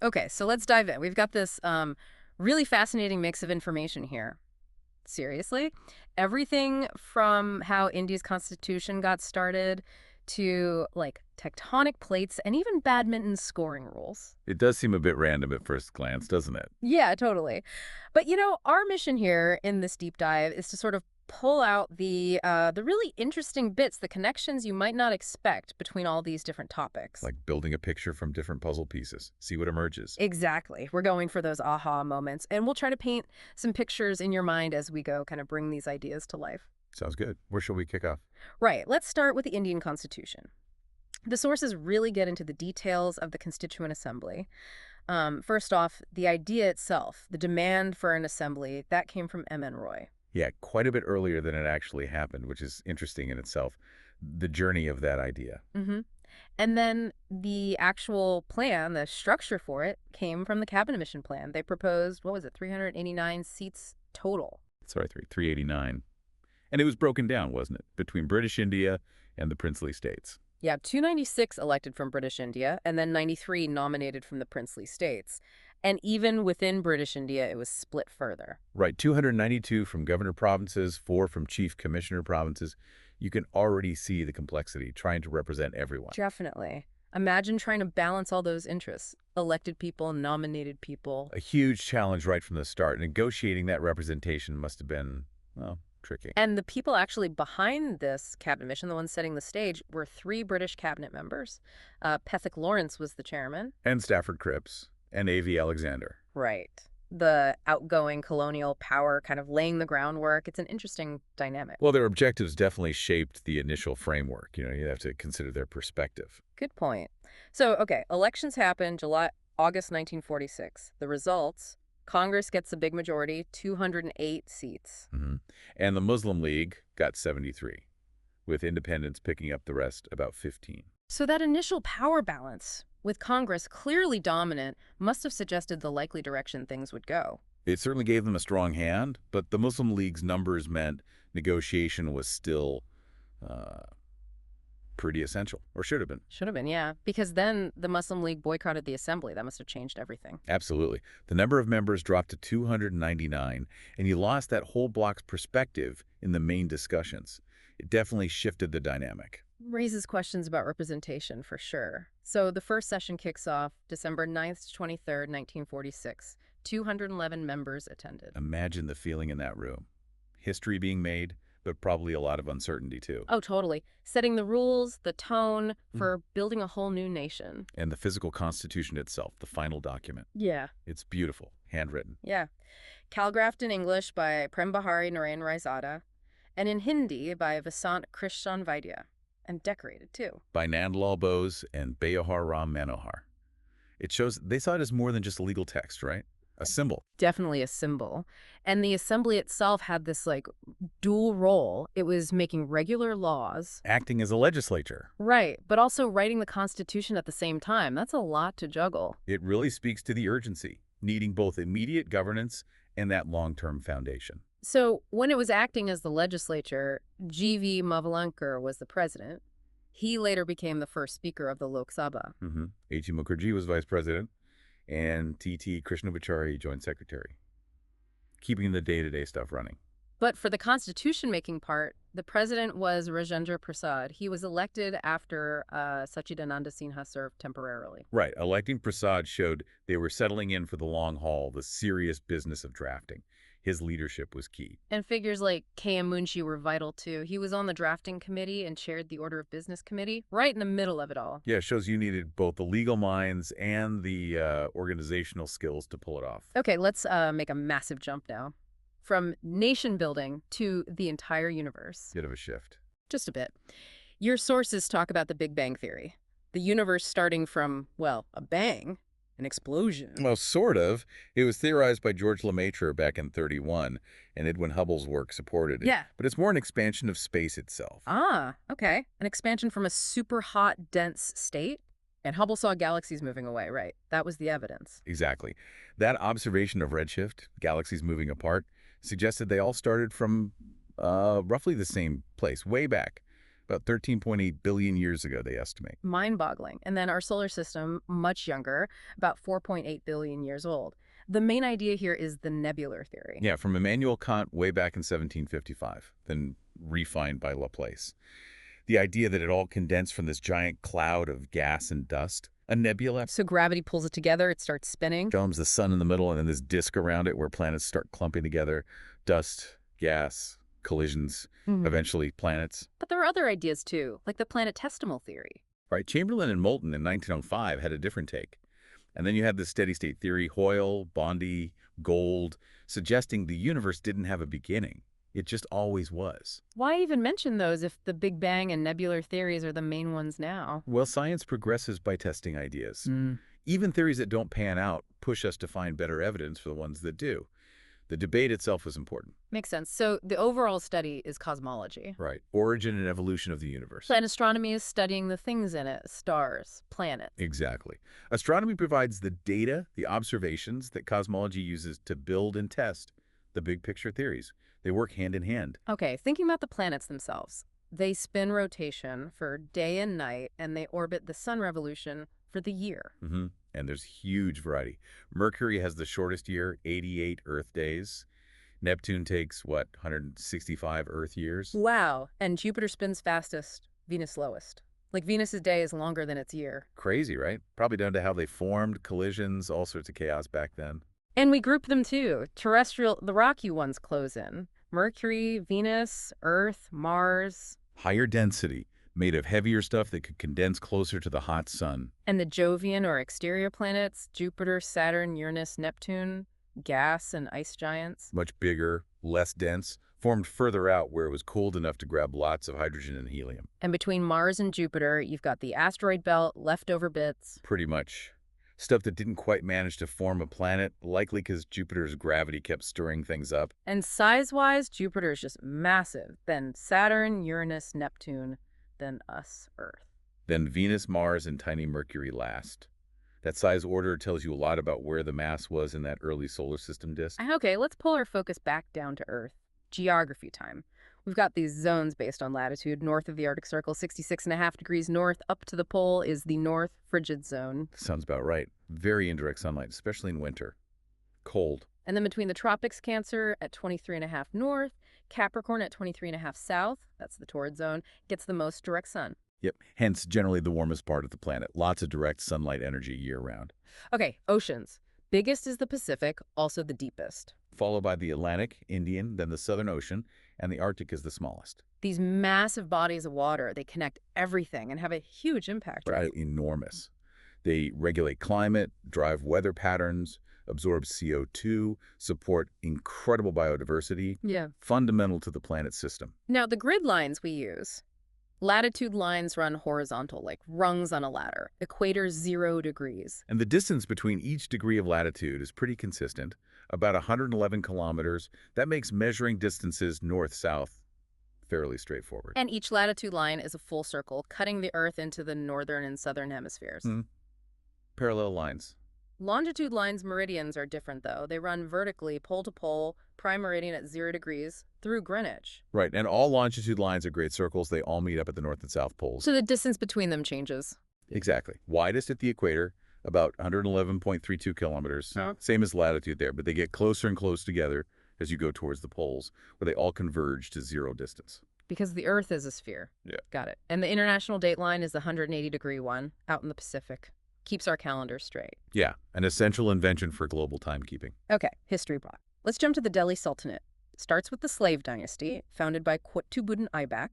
Okay, so let's dive in. We've got this really fascinating mix of information here. Seriously? Everything from how India's constitution got started to, like, tectonic plates and even badminton scoring rules. It does seem a bit random at first glance, doesn't it? Yeah, totally. But our mission here in this deep dive is to sort of pull out the really interesting bits, the connections you might not expect between all these different topics. Like building a picture from different puzzle pieces. See what emerges. Exactly. We're going for those aha moments, and we'll try to paint some pictures in your mind as we go, kind of bring these ideas to life. Sounds good. Where shall we kick off? Right. Let's start with the Indian Constitution. The sources really get into the details of the Constituent Assembly. First off, the idea itself, the demand for an assembly, that came from M.N. Roy. Yeah, quite a bit earlier than it actually happened, which is interesting in itself. The journey of that idea. Mm-hmm. And then the actual plan, the structure for it, came from the Cabinet Mission Plan. They proposed, what was it, 389 seats total. Sorry, 389. And it was broken down, wasn't it? Between British India and the princely states. Yeah, 296 elected from British India, and then 93 nominated from the princely states. And even within British India, it was split further. Right, 292 from governor provinces, 4 from chief commissioner provinces. You can already see the complexity trying to represent everyone. Definitely. Imagine trying to balance all those interests. Elected people, nominated people. A huge challenge right from the start. Negotiating that representation must have been, well, tricky. And the people actually behind this cabinet mission, the ones setting the stage, were 3 British cabinet members. Pethick Lawrence was the chairman. And Stafford Cripps and A.V. Alexander. Right. The outgoing colonial power kind of laying the groundwork. It's an interesting dynamic. Well, their objectives definitely shaped the initial framework. You have to consider their perspective. Good point. So, okay, elections happen August 1946. The results, Congress gets a big majority, 208 seats. And the Muslim League got 73, with independents picking up the rest, about 15. So that initial power balance, with Congress clearly dominant, must have suggested the likely direction things would go. It certainly gave them a strong hand, but the Muslim League's numbers meant negotiation was still pretty essential, or should have been. Should have been, yeah. Because then the Muslim League boycotted the assembly. That must have changed everything. Absolutely. The number of members dropped to 299, and you lost that whole block's perspective in the main discussions. It definitely shifted the dynamic. Raises questions about representation, for sure. So the first session kicks off December 9th to 23rd, 1946. 211 members attended. Imagine the feeling in that room. History being made, but probably a lot of uncertainty, too. Oh, totally. Setting the rules, the tone for building a whole new nation. And the physical constitution itself, the final document. Yeah. It's beautiful, handwritten. Yeah. Calligraphed in English by Prem Bahari Narayan Raizada, and in Hindi by Vasant Krishan Vaidya. And decorated, too. By Nandlal Bose and Beohar Ram Manohar. It shows they saw it as more than just a legal text, right? A symbol. Definitely a symbol. And the assembly itself had this, dual role. It was making regular laws. Acting as a legislature. Right, but also writing the Constitution at the same time. That's a lot to juggle. It really speaks to the urgency, needing both immediate governance and that long-term foundation. So when it was acting as the legislature, G.V. Mavalankar was the president. He later became the first speaker of the Lok Sabha. A.T. Mukherjee was vice president, and T.T. Krishnamachari joint secretary, keeping the day-to-day stuff running. But for the constitution-making part, the president was Rajendra Prasad. He was elected after Sachidananda Sinha served temporarily. Right. Electing Prasad showed they were settling in for the long haul, the serious business of drafting. His leadership was key. And figures like K.M. Munshi were vital, too. He was on the drafting committee and chaired the Order of Business committee, right in the middle of it all. Yeah, it shows you needed both the legal minds and the organizational skills to pull it off. Okay, let's make a massive jump now. From nation building to the entire universe. Bit of a shift. Just a bit. Your sources talk about the Big Bang Theory. The universe starting from, well, a bang. An explosion. Well, sort of. It was theorized by George Lemaitre back in '31, and Edwin Hubble's work supported it. Yeah. But it's more an expansion of space itself. Ah, okay. An expansion from a super hot, dense state? And Hubble saw galaxies moving away, right? That was the evidence. Exactly. That observation of redshift, galaxies moving apart, suggested they all started from roughly the same place, way back. About 13.8 billion years ago, they estimate. Mind-boggling. And then our solar system, much younger, about 4.8 billion years old. The main idea here is the nebular theory. Yeah, from Immanuel Kant way back in 1755, then refined by Laplace. The idea that it all condensed from this giant cloud of gas and dust. A nebula So gravity pulls it together, it starts spinning. films the sun in the middle and then this disk around it where planets start clumping together. Dust, gas, collisions, eventually planets. But there are other ideas too, like the planetesimal theory. Right, Chamberlain and Moulton in 1905 had a different take. And then you had the steady-state theory, Hoyle, Bondi, Gold, suggesting the universe didn't have a beginning. It just always was. Why even mention those if the Big Bang and nebular theories are the main ones now? Well, science progresses by testing ideas. Even theories that don't pan out push us to find better evidence for the ones that do. The debate itself was important. Makes sense. So the overall study is cosmology. Right. Origin and evolution of the universe. Planet astronomy is studying the things in it, stars, planets. Exactly. Astronomy provides the data, the observations that cosmology uses to build and test the big picture theories. They work hand in hand. Okay, thinking about the planets themselves. They spin rotation for day and night, and they orbit the sun revolution for the year. And there's huge variety. Mercury has the shortest year, 88 Earth days. Neptune takes, 165 Earth years? Wow, and Jupiter spins fastest, Venus lowest. Like Venus's day is longer than its year. Crazy, right? Probably down to how they formed, collisions, all sorts of chaos back then. And we group them too. Terrestrial, the rocky ones close in. Mercury, Venus, Earth, Mars. Higher density, made of heavier stuff that could condense closer to the hot sun. And the Jovian or exterior planets, Jupiter, Saturn, Uranus, Neptune, gas and ice giants. Much bigger, less dense, formed further out where it was cold enough to grab lots of hydrogen and helium. And between Mars and Jupiter, you've got the asteroid belt, leftover bits. Pretty much. Stuff that didn't quite manage to form a planet, likely because Jupiter's gravity kept stirring things up. And size-wise, Jupiter is just massive. Then Saturn, Uranus, Neptune, then us, Earth. Then Venus, Mars, and tiny Mercury last. That size order tells you a lot about where the mass was in that early solar system disk. Okay, let's pull our focus back down to Earth. Geography time. We've got these zones based on latitude. North of the Arctic Circle, 66.5 degrees north, up to the pole is the North Frigid Zone. Sounds about right. Very indirect sunlight, especially in winter. Cold. And then between the tropics, Cancer at 23.5 north, Capricorn at 23.5 south, that's the torrid zone, gets the most direct sun. Yep, hence generally the warmest part of the planet. Lots of direct sunlight energy year-round. Okay, oceans. Biggest is the Pacific, also the deepest. Followed by the Atlantic, Indian, then the Southern Ocean, and the Arctic is the smallest. These massive bodies of water, they connect everything and have a huge impact. Right, enormous. They regulate climate, drive weather patterns, absorb CO2, support incredible biodiversity. Yeah. Fundamental to the planet's system. Now, the grid lines we use. Latitude lines run horizontal, like rungs on a ladder. Equator, 0 degrees. And the distance between each degree of latitude is pretty consistent, about 111 kilometers. That makes measuring distances north-south fairly straightforward. And each latitude line is a full circle, cutting the Earth into the northern and southern hemispheres. Parallel lines. Longitude lines, meridians, are different, though. They run vertically, pole to pole, prime meridian at 0 degrees, through Greenwich. Right, and all longitude lines are great circles. They all meet up at the north and south poles. So the distance between them changes. Exactly. Widest at the equator, about 111.32 kilometers. Oh. Same as latitude there, but they get closer and closer together as you go towards the poles, where they all converge to 0 distance. Because the Earth is a sphere. Yeah. Got it. And the international date line is the 180-degree one, out in the Pacific. Keeps our calendar straight. Yeah, an essential invention for global timekeeping. Okay, history block. Let's jump to the Delhi Sultanate. It starts with the slave dynasty, founded by Qutbuddin Aibak,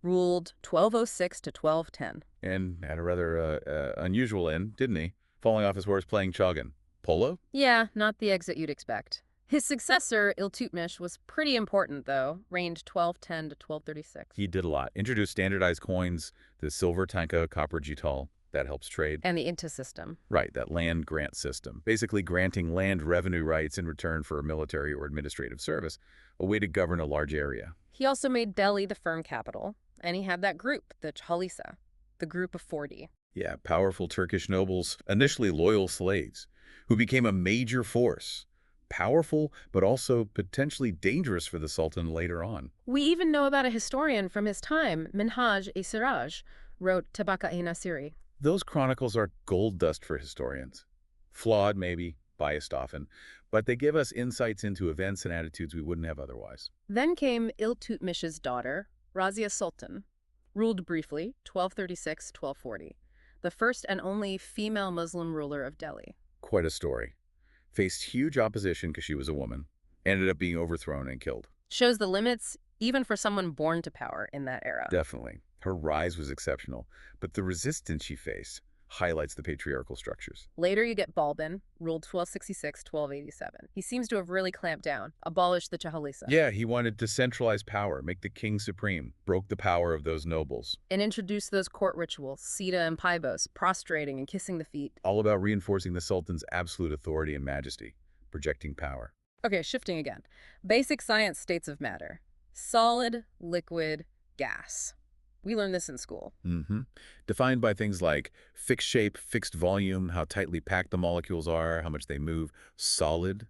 ruled 1206 to 1210. And had a rather unusual end, didn't he? Falling off his horse playing Choghan. Polo? Yeah, not the exit you'd expect. His successor, Iltutmish, was pretty important, though, reigned 1210 to 1236. He did a lot. Introduced standardized coins, the silver tanka, copper jital. That helps trade. And the Inta system. Right, that land grant system. Basically granting land revenue rights in return for a military or administrative service, a way to govern a large area. He also made Delhi the firm capital, and he had that group, the Chalisa, the group of 40. Yeah, powerful Turkish nobles, initially loyal slaves, who became a major force, powerful, but also potentially dangerous for the Sultan later on. We even know about a historian from his time, Minhaj-e-Siraj, wrote Tabaka-e-Nasiri. Those chronicles are gold dust for historians. Flawed, maybe, biased often, but they give us insights into events and attitudes we wouldn't have otherwise. Then came Iltutmish's daughter, Razia Sultan, ruled briefly, 1236-1240, the first and only female Muslim ruler of Delhi. Quite a story. Faced huge opposition because she was a woman, ended up being overthrown and killed. Shows the limits even for someone born to power in that era. Definitely. Her rise was exceptional, but the resistance she faced highlights the patriarchal structures. Later you get Balban, ruled 1266-1287. He seems to have really clamped down, abolished the Chahalisa. Yeah, he wanted to centralize power, make the king supreme, broke the power of those nobles. And introduced those court rituals, Sita and Paibos, prostrating and kissing the feet. All about reinforcing the Sultan's absolute authority and majesty, projecting power. Okay, shifting again. Basic science states of matter. Solid, liquid, gas. We learned this in school. Defined by things like fixed shape, fixed volume, how tightly packed the molecules are, how much they move. Solid,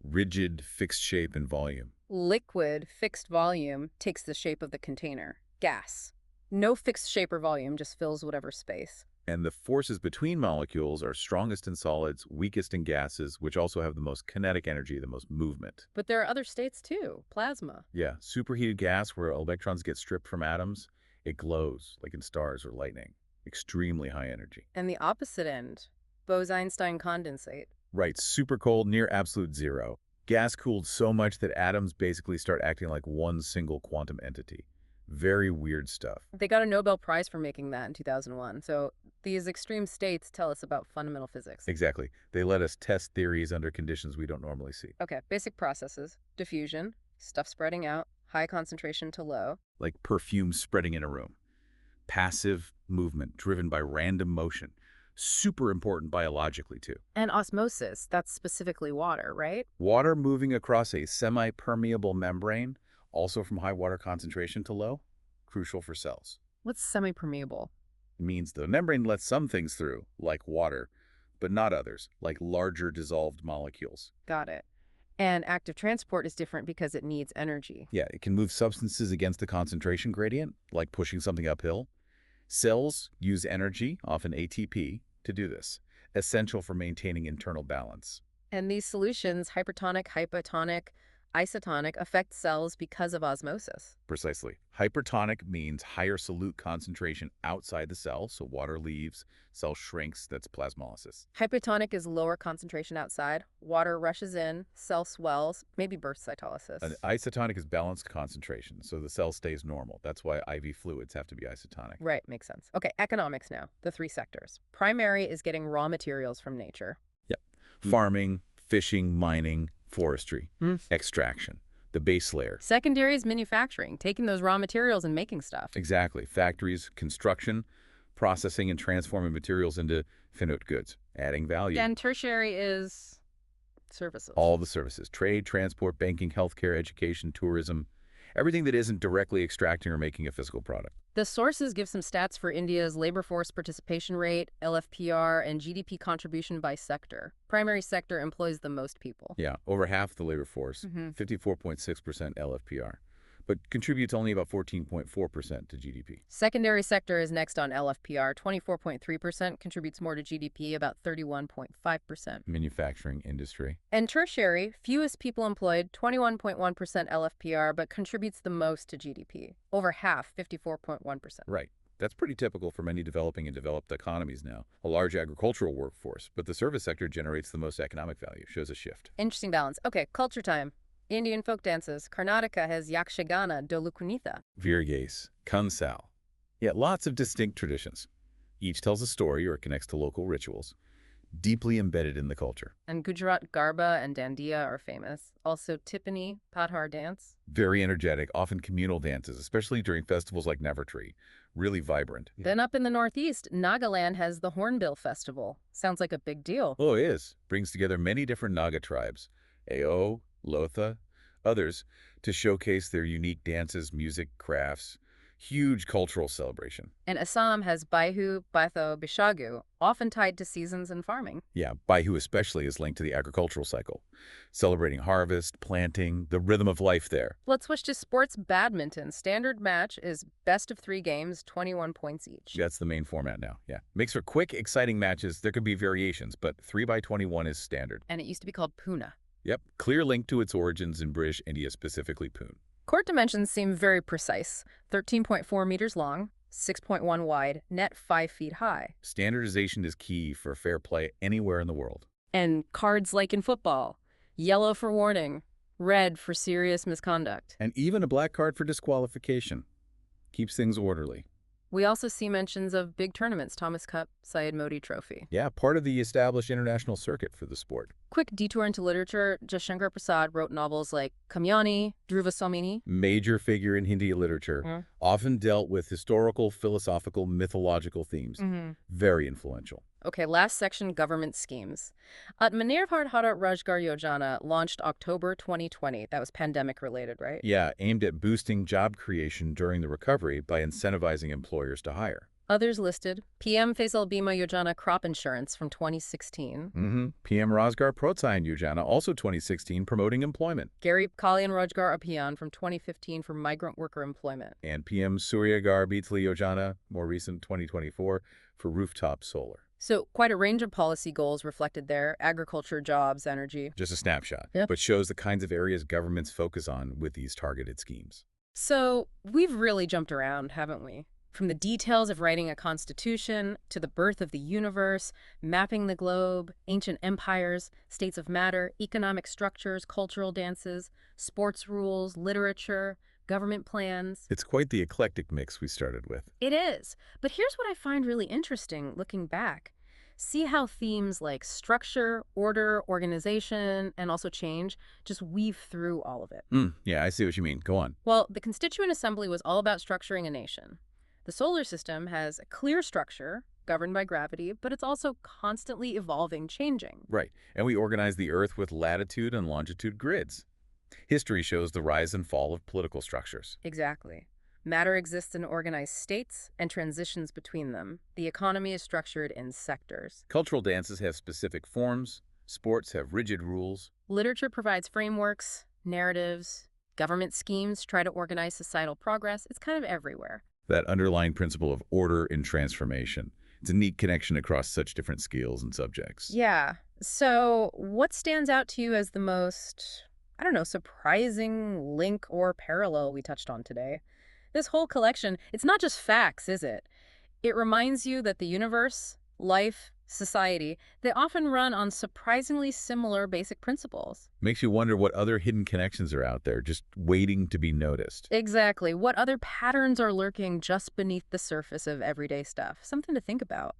rigid, fixed shape, and volume. Liquid, fixed volume, takes the shape of the container. Gas. No fixed shape or volume, just fills whatever space. And the forces between molecules are strongest in solids, weakest in gases, which also have the most kinetic energy, the most movement. But there are other states too. Plasma. Yeah, superheated gas where electrons get stripped from atoms, it glows, like in stars or lightning. Extremely high energy. And the opposite end, Bose-Einstein condensate. Right, super cold, near absolute zero. Gas cooled so much that atoms basically start acting like one single quantum entity. Very weird stuff. They got a Nobel Prize for making that in 2001. So these extreme states tell us about fundamental physics. Exactly. They let us test theories under conditions we don't normally see. Okay, basic processes. Diffusion, stuff spreading out, high concentration to low. Like perfume spreading in a room. Passive movement driven by random motion. Super important biologically, too. And osmosis, that's specifically water, right? Water moving across a semi-permeable membrane, also from high water concentration to low, crucial for cells. What's semi-permeable? It means the membrane lets some things through, like water, but not others, like larger dissolved molecules. Got it. And active transport is different because it needs energy. Yeah, it can move substances against the concentration gradient, like pushing something uphill. Cells use energy, often ATP, to do this, essential for maintaining internal balance. And these solutions, hypertonic, hypotonic, isotonic, affect cells because of osmosis. Precisely. Hypertonic means higher solute concentration outside the cell, so water leaves, cell shrinks, that's plasmolysis. Hypotonic is lower concentration outside, water rushes in, cell swells, maybe bursts cytolysis. An isotonic is balanced concentration, so the cell stays normal. That's why IV fluids have to be isotonic. Right, makes sense. Okay, economics now, the three sectors. Primary is getting raw materials from nature. Yep. Farming, fishing, mining, forestry, extraction, the base layer. Secondary is manufacturing, taking those raw materials and making stuff. Exactly. Factories, construction, processing and transforming materials into finite goods, adding value. And tertiary is services. All the services, trade, transport, banking, healthcare, education, tourism, everything that isn't directly extracting or making a physical product. The sources give some stats for India's labor force participation rate, LFPR, and GDP contribution by sector. Primary sector employs the most people. Yeah, over half the labor force, 54.6% LFPR, but contributes only about 14.4% to GDP. Secondary sector is next on LFPR, 24.3%, contributes more to GDP, about 31.5%. Manufacturing industry. And tertiary, fewest people employed, 21.1% LFPR, but contributes the most to GDP. Over half, 54.1%. Right. That's pretty typical for many developing and developed economies now. A large agricultural workforce, but the service sector generates the most economic value, shows a shift. Interesting balance. Okay, culture time. Indian folk dances. Karnataka has Yakshagana, Dolukunitha. Virgace, Kansal. Yet lots of distinct traditions. Each tells a story or connects to local rituals, deeply embedded in the culture. And Gujarat Garba and Dandiya are famous. Also Tippani, Padhar dance. Very energetic, often communal dances, especially during festivals like Navratri. Really vibrant. Then up in the northeast, Nagaland has the Hornbill Festival. Sounds like a big deal. Oh, it is. Brings together many different Naga tribes. Ao, Lotha, others, to showcase their unique dances, music, crafts. Huge cultural celebration. And Assam has Baihu, Baitho, Bishagu, often tied to seasons and farming. Yeah, Baihu especially is linked to the agricultural cycle, celebrating harvest, planting, the rhythm of life there. Let's switch to sports badminton. Standard match is best of 3 games, 21 points each. That's the main format now, yeah. Makes for quick, exciting matches. There could be variations, but 3x21 is standard. And it used to be called Puna. Yep, clear link to its origins in British India, specifically Poon. Court dimensions seem very precise. 13.4 meters long, 6.1 wide, net 5 feet high. Standardization is key for fair play anywhere in the world. And cards like in football. Yellow for warning, red for serious misconduct. And even a black card for disqualification. Keeps things orderly. We also see mentions of big tournaments, Thomas Cup, Syed Modi Trophy. Yeah, part of the established international circuit for the sport. Quick detour into literature, Jashankar Prasad wrote novels like Kamyani, Dhruva Samini. Major figure in Hindi literature, often dealt with historical, philosophical, mythological themes. Very influential. Okay, last section, government schemes. Atmanirbhar Bharat Rojgar Yojana launched October 2020. That was pandemic-related, right? Yeah, aimed at boosting job creation during the recovery by incentivizing employers to hire. Others listed, PM Faisal Bima Yojana crop insurance from 2016. PM Rozgar Protsahan Yojana, also 2016, promoting employment. Garib Kalyan Rojgar Abhiyan from 2015 for migrant worker employment. And PM Suryagar Bijli Yojana, more recent 2024, for rooftop solar. So quite a range of policy goals reflected there: agriculture, jobs, energy. Just a snapshot, Yeah. but shows the kinds of areas governments focus on with these targeted schemes. So we've really jumped around, haven't we? From the details of writing a constitution to the birth of the universe, mapping the globe, ancient empires, states of matter, economic structures, cultural dances, sports rules, literature, government plans. It's quite the eclectic mix we started with. It is. But here's what I find really interesting looking back. See how themes like structure, order, organization, and also change just weave through all of it. Yeah, I see what you mean. Go on. Well, the Constituent Assembly was all about structuring a nation. The solar system has a clear structure, governed by gravity, but it's also constantly evolving, changing. Right. And we organize the Earth with latitude and longitude grids. History shows the rise and fall of political structures. Exactly. Matter exists in organized states and transitions between them. The economy is structured in sectors. Cultural dances have specific forms. Sports have rigid rules. Literature provides frameworks, narratives. Government schemes try to organize societal progress. It's kind of everywhere. That underlying principle of order and transformation. It's a neat connection across such different skills and subjects. Yeah. So what stands out to you as the most, I don't know, surprising link or parallel we touched on today? This whole collection, it's not just facts, is it? It reminds you that the universe, life, society, they often run on surprisingly similar basic principles. Makes you wonder what other hidden connections are out there, just waiting to be noticed. Exactly. What other patterns are lurking just beneath the surface of everyday stuff? Something to think about.